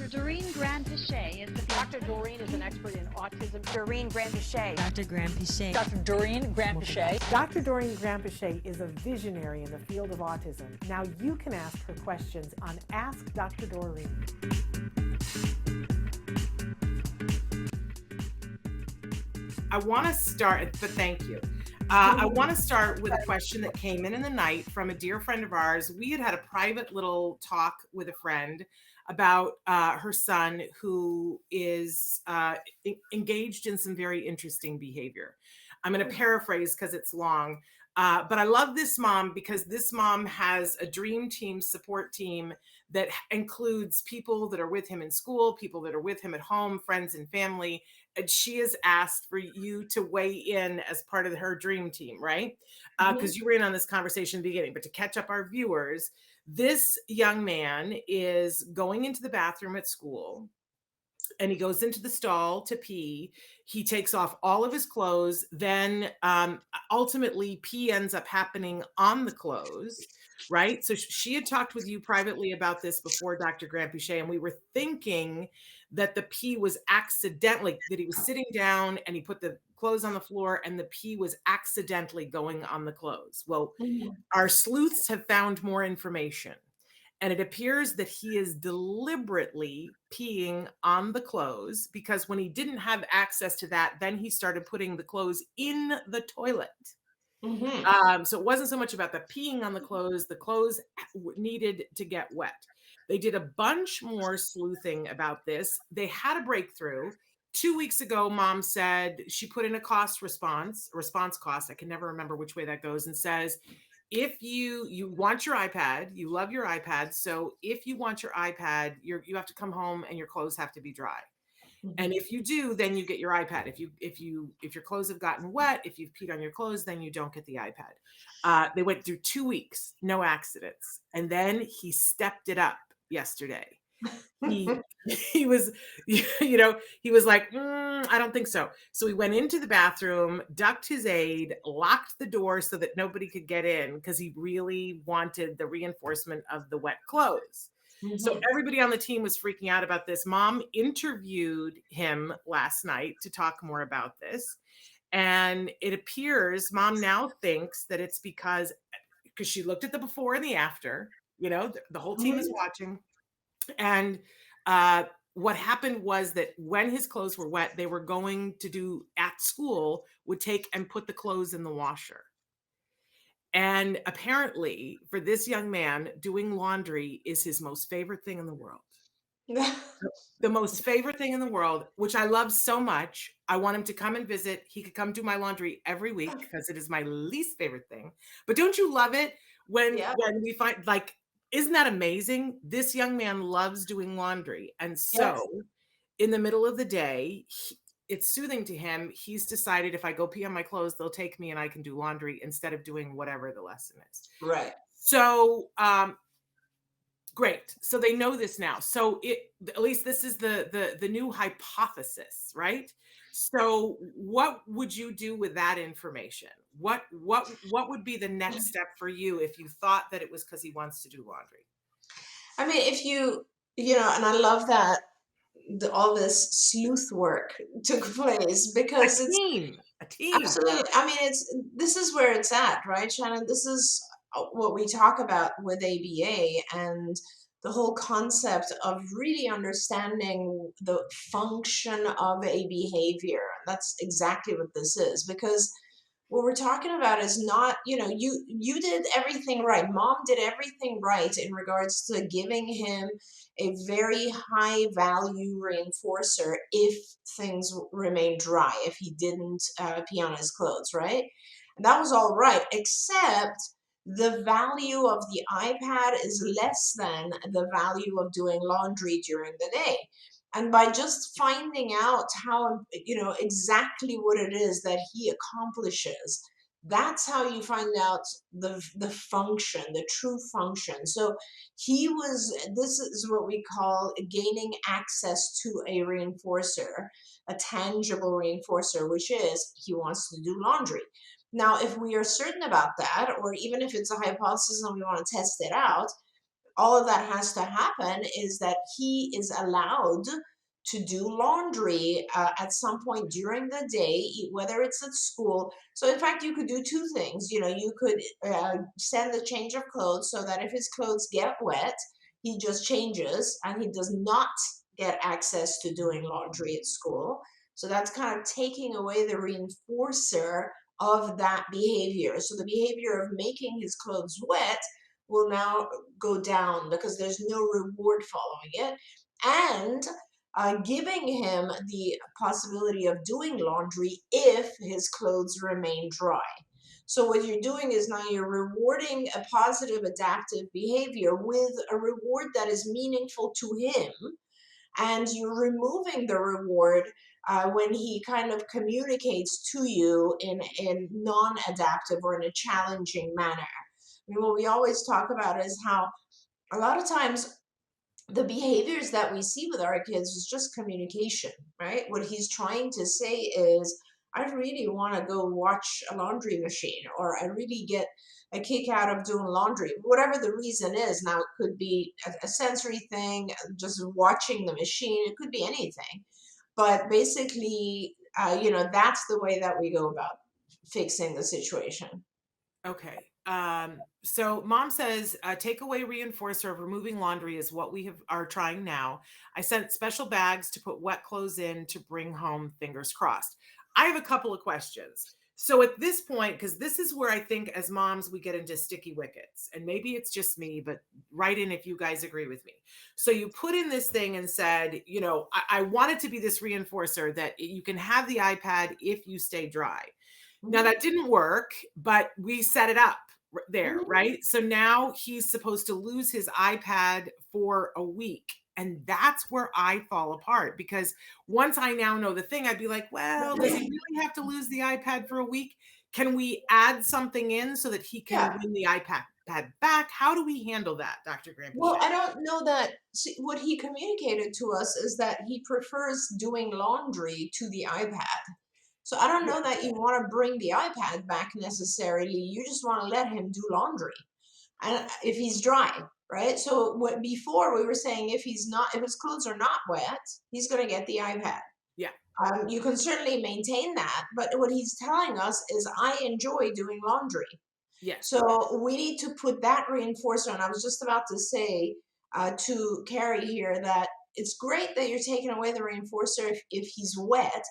Doreen Grand-Pichet is the Dr. Doreen is an expert in autism. Doreen Grand-Pichet. Dr. Grand-Pichet. Dr. Doreen Grand-Pichet. Dr. Doreen Grand-Pichet is a visionary in the field of autism. Now you can ask her questions on Ask Dr. Doreen. I want to start, but thank you. I want to start with a question that came in the night from a dear friend of ours. We had a private little talk with a friend about her son who is engaged in some very interesting behavior. I'm going to paraphrase because it's long, but I love this mom because this mom has a dream team, support team that includes people that are with him in school, people that are with him at home, friends and family. And she has asked for you to weigh in as part of her dream team, right? Because you were in on this conversation in the beginning, but to catch up our viewers, this young man is going into the bathroom at school and he goes into the stall to pee. He takes off all of his clothes. Then ultimately pee ends up happening on the clothes, right? So she had talked with you privately about this before, Dr. Grand-Pichet, and we were thinking that the pee was accidentally, that he was sitting down and he put the clothes on the floor and the pee was accidentally going on the clothes. Well, our sleuths have found more information. And it appears that he is deliberately peeing on the clothes because when he didn't have access to that, then he started putting the clothes in the toilet. So it wasn't so much about the peeing on the clothes needed to get wet. They did a bunch more sleuthing about this. They had a breakthrough. 2 weeks ago, mom said she put in a response cost. I can never remember which way that goes, and says, if you want your iPad, you love your iPad. So if you want your iPad, you have to come home and your clothes have to be dry. And if you do, then you get your iPad. If your clothes have gotten wet, if you've peed on your clothes, then you don't get the iPad. They went through 2 weeks, no accidents. And then he stepped it up yesterday. He was, he was like, I don't think so. So he went into the bathroom, ducked his aid, locked the door so that nobody could get in because he really wanted the reinforcement of the wet clothes. So everybody on the team was freaking out about this. Mom interviewed him last night to talk more about this. And it appears mom now thinks that it's because she looked at the before and the after, the whole team is watching. And what happened was that when his clothes were wet, they were going to do at school, would take and put the clothes in the washer. And apparently for this young man, doing laundry is his most favorite thing in the world. The most favorite thing in the world, which I love so much. I want him to come and visit. He could come do my laundry every week because it is my least favorite thing. But don't you love it when we find, like, isn't that amazing? This young man loves doing laundry. And so in the middle of the day, it's soothing to him. He's decided if I go pee on my clothes, they'll take me and I can do laundry instead of doing whatever the lesson is. Right. So, great. So they know this now. So at least this is the new hypothesis, right? So what would you do with that information? What would be the next step for you if you thought that it was because he wants to do laundry? I mean, if and I love that all this sleuth work took place because a team. Absolutely. I mean, this is where it's at, right, Shannon? This is what we talk about with ABA and the whole concept of really understanding the function of a behavior. And that's exactly what this is, because what we're talking about is not, you did everything right. Mom did everything right in regards to giving him a very high value reinforcer if things remain dry, if he didn't pee on his clothes, right? And that was all right, except the value of the iPad is less than the value of doing laundry during the day. And by just finding out how, exactly what it is that he accomplishes, that's how you find out the function, the true function. So this is what we call gaining access to a reinforcer, a tangible reinforcer, which is he wants to do laundry. Now, if we are certain about that, or even if it's a hypothesis and we want to test it out, all of that has to happen is that he is allowed to do laundry at some point during the day, whether it's at school. So, in fact, you could do two things. You know, you could send the change of clothes so that if his clothes get wet, he just changes and he does not get access to doing laundry at school. So, that's kind of taking away the reinforcer of that behavior. So, the behavior of making his clothes wet will now go down because there's no reward following it. And giving him the possibility of doing laundry if his clothes remain dry. So, what you're doing is now you're rewarding a positive adaptive behavior with a reward that is meaningful to him, and you're removing the reward when he kind of communicates to you in non-adaptive or in a challenging manner. I mean, what we always talk about is how a lot of times the behaviors that we see with our kids is just communication, right? What he's trying to say is, I really want to go watch a laundry machine, or I really get a kick out of doing laundry, whatever the reason is. Now, it could be a sensory thing, just watching the machine, it could be anything. But basically, that's the way that we go about fixing the situation. Okay. So mom says takeaway reinforcer of removing laundry is what are trying now. I sent special bags to put wet clothes in to bring home, fingers crossed. I have a couple of questions. So at this point, because this is where I think as moms we get into sticky wickets, and maybe it's just me, but write in if you guys agree with me. So you put in this thing and said, I want it to be this reinforcer that you can have the iPad if you stay dry. Now Mhm. that didn't work, but we set it up there, Mhm. right? So now he's supposed to lose his iPad for a week. And that's where I fall apart, because once I now know the thing, I'd be like, well, does he really have to lose the iPad for a week? Can we add something in so that he can Yeah. win the iPad back? How do we handle that, Dr. Well, Grampiche? I don't know that. See, what he communicated to us is that he prefers doing laundry to the iPad. So I don't Yeah. know that you want to bring the iPad back necessarily. You just want to let him do laundry, and if he's dry, right? So what before we were saying, if he's not, if his clothes are not wet, he's going to get the iPad. Yeah. You can certainly maintain that, but what he's telling us is, I enjoy doing laundry. Yes. So we need to put that reinforcer. And I was just about to say to Carrie here that it's great that you're taking away the reinforcer if he's wet,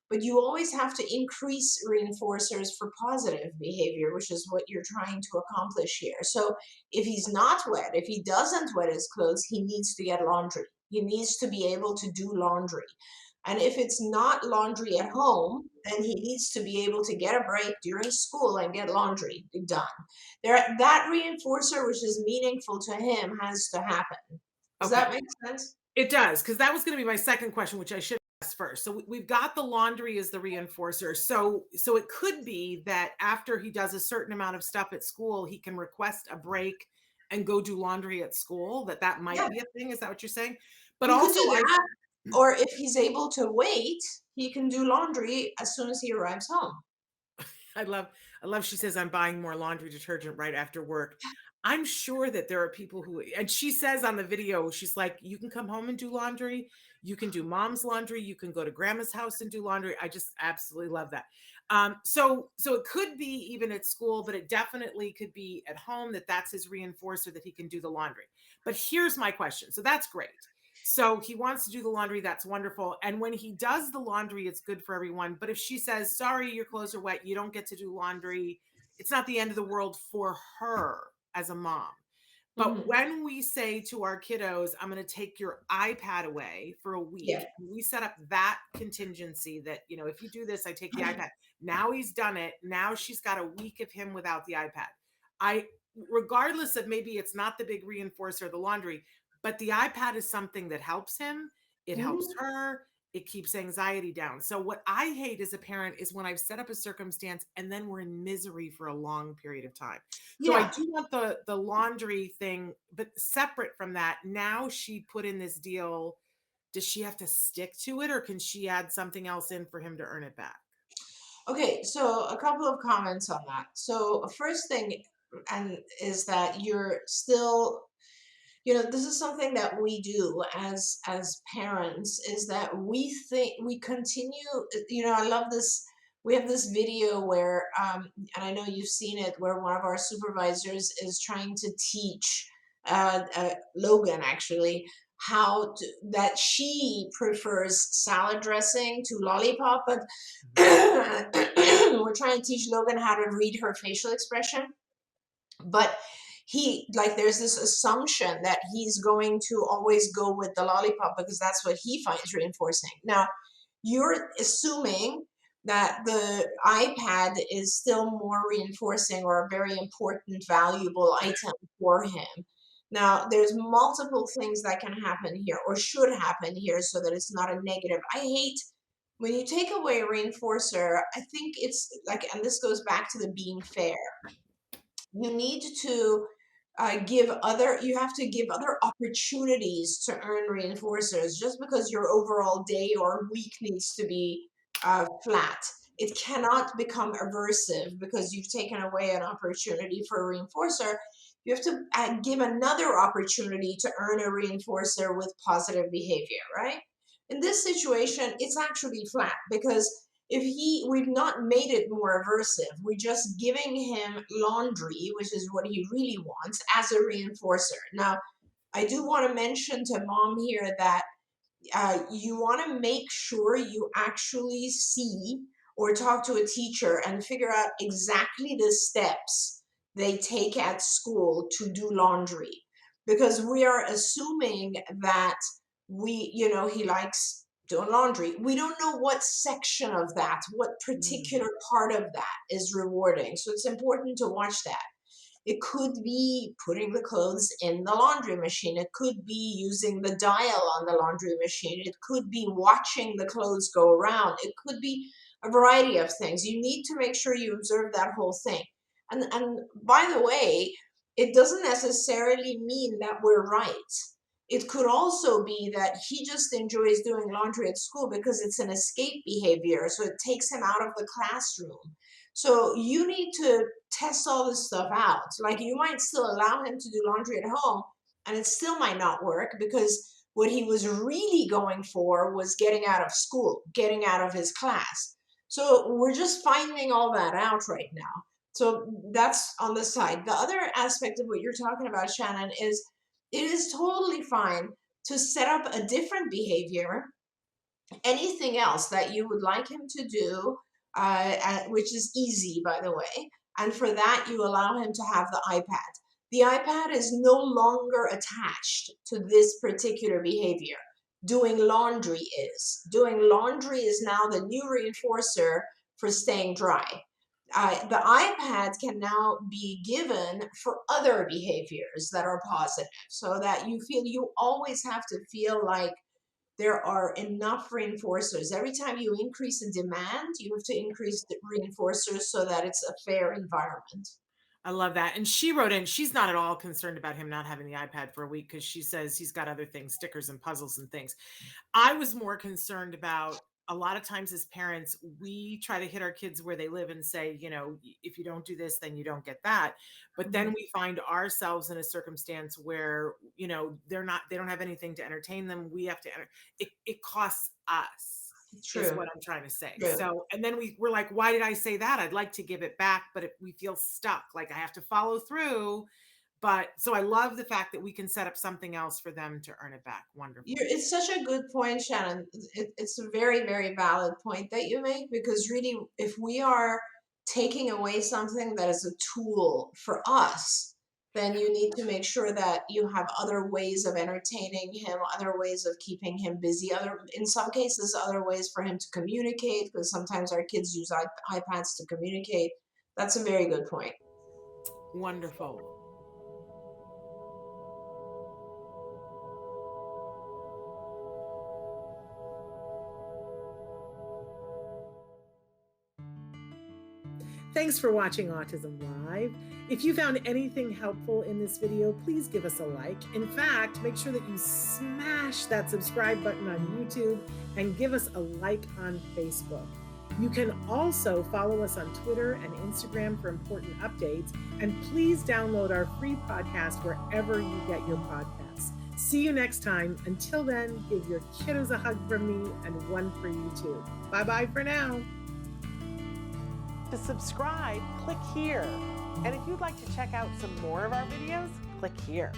but you always have to increase reinforcers for positive behavior, which is what you're trying to accomplish here. So if he's not wet, if he doesn't wet his clothes, he needs to get laundry. He needs to be able to do laundry. And if it's not laundry at home, then he needs to be able to get a break during school and get laundry done. That reinforcer, which is meaningful to him, has to happen. Does Okay. that make sense? It does, because that was going to be my second question, which I should ask first. So we've got the laundry as the reinforcer. So it could be that after he does a certain amount of stuff at school, he can request a break and go do laundry at school. That might Yeah, be a thing. Is that what you're saying? But he could also, do that. Or if he's able to wait, he can do laundry as soon as he arrives home. I love I love she says I'm buying more laundry detergent right after work. I'm sure that there are people who, and she says on the video, she's like, you can come home and do laundry, you can do mom's laundry, you can go to grandma's house and do laundry. I just absolutely love that. So it could be even at school, but it definitely could be at home, that's his reinforcer that he can do the laundry. But here's my question. So that's great. So he wants to do the laundry. That's wonderful. And when he does the laundry, it's good for everyone. But if she says, sorry, your clothes are wet, you don't get to do laundry, it's not the end of the world for her as a mom. But Mhm. when we say to our kiddos, I'm going to take your iPad away for a Yeah. week, we set up that contingency that, if you do this, I take the iPad. Now he's done it. Now she's got a week of him without the iPad. I, regardless of, maybe it's not the big reinforcer of the laundry, but the iPad is something that helps him. It helps Mhm. her. It keeps anxiety down. So what I hate as a parent is when I've set up a circumstance and then we're in misery for a long period of time. So I Yeah. do want the laundry thing, but separate from that, now she put in this deal. Does she have to stick to it, or can she add something else in for him to earn it back? Okay, so a couple of comments on that. So first thing, and is that you're still this is something that we do as parents, is that we think we continue. I love this. We have this video where, and I know you've seen it, where one of our supervisors is trying to teach Logan, actually, that she prefers salad dressing to lollipop, but we're trying to teach Logan how to read her facial expression. But there's this assumption that he's going to always go with the lollipop because that's what he finds reinforcing. Now, you're assuming that the iPad is still more reinforcing or a very important, valuable item for him. Now, there's multiple things that can happen here or should happen here so that it's not a negative. I hate when you take away a reinforcer. I think it's like, and this goes back to the being fair. You need to you have to give other opportunities to earn reinforcers. Just because your overall day or week needs to be flat, it cannot become aversive because you've taken away an opportunity for a reinforcer. You have to give another opportunity to earn a reinforcer with positive behavior, right? In this situation, it's actually flat because we've not made it more aversive, we're just giving him laundry, which is what he really wants, as a reinforcer. Now, I do want to mention to mom here that you want to make sure you actually see or talk to a teacher and figure out exactly the steps they take at school to do laundry, because we are assuming that he likes doing laundry. We don't know what section of that, what particular part of that is rewarding. So it's important to watch that. It could be putting the clothes in the laundry machine. It could be using the dial on the laundry machine. It could be watching the clothes go around. It could be a variety of things. You need to make sure you observe that whole thing. And by the way, it doesn't necessarily mean that we're right. It could also be that he just enjoys doing laundry at school because it's an escape behavior. So it takes him out of the classroom. So you need to test all this stuff out. Like, you might still allow him to do laundry at home and it still might not work because what he was really going for was getting out of school, getting out of his class. So we're just finding all that out right now. So that's on the side. The other aspect of what you're talking about, Shannon, is it is totally fine to set up a different behavior, anything else that you would like him to do, which is easy, by the way. And for that, you allow him to have the iPad. The iPad is no longer attached to this particular behavior. Doing laundry is. Doing laundry is now the new reinforcer for staying dry. The iPad can now be given for other behaviors that are positive, so that you always have to feel like there are enough reinforcers. Every time you increase the demand, you have to increase the reinforcers so that it's a fair environment. I love that. And she wrote in, she's not at all concerned about him not having the iPad for a week because she says he's got other things, stickers and puzzles and things. I was more concerned about, a lot of times as parents, we try to hit our kids where they live and say, if you don't do this, then you don't get that. But then we find ourselves in a circumstance where, they don't have anything to entertain them. We have to, it costs us. True. Is what I'm trying to say. True. So, and then we're like, why did I say that? I'd like to give it back, but we feel stuck. Like I have to follow through. But so I love the fact that we can set up something else for them to earn it back. Wonderful. It's such a good point, Shannon. It's a very, very valid point that you make, because really, if we are taking away something that is a tool for us, then you need to make sure that you have other ways of entertaining him, other ways of keeping him busy, in some cases, other ways for him to communicate, because sometimes our kids use iPads to communicate. That's a very good point. Wonderful. Thanks for watching Autism Live. If you found anything helpful in this video, please give us a like. In fact, make sure that you smash that subscribe button on YouTube and give us a like on Facebook. You can also follow us on Twitter and Instagram for important updates. And please download our free podcast wherever you get your podcasts. See you next time. Until then, give your kiddos a hug from me and one for you too. Bye-bye for now. To subscribe, click here. And if you'd like to check out some more of our videos, click here.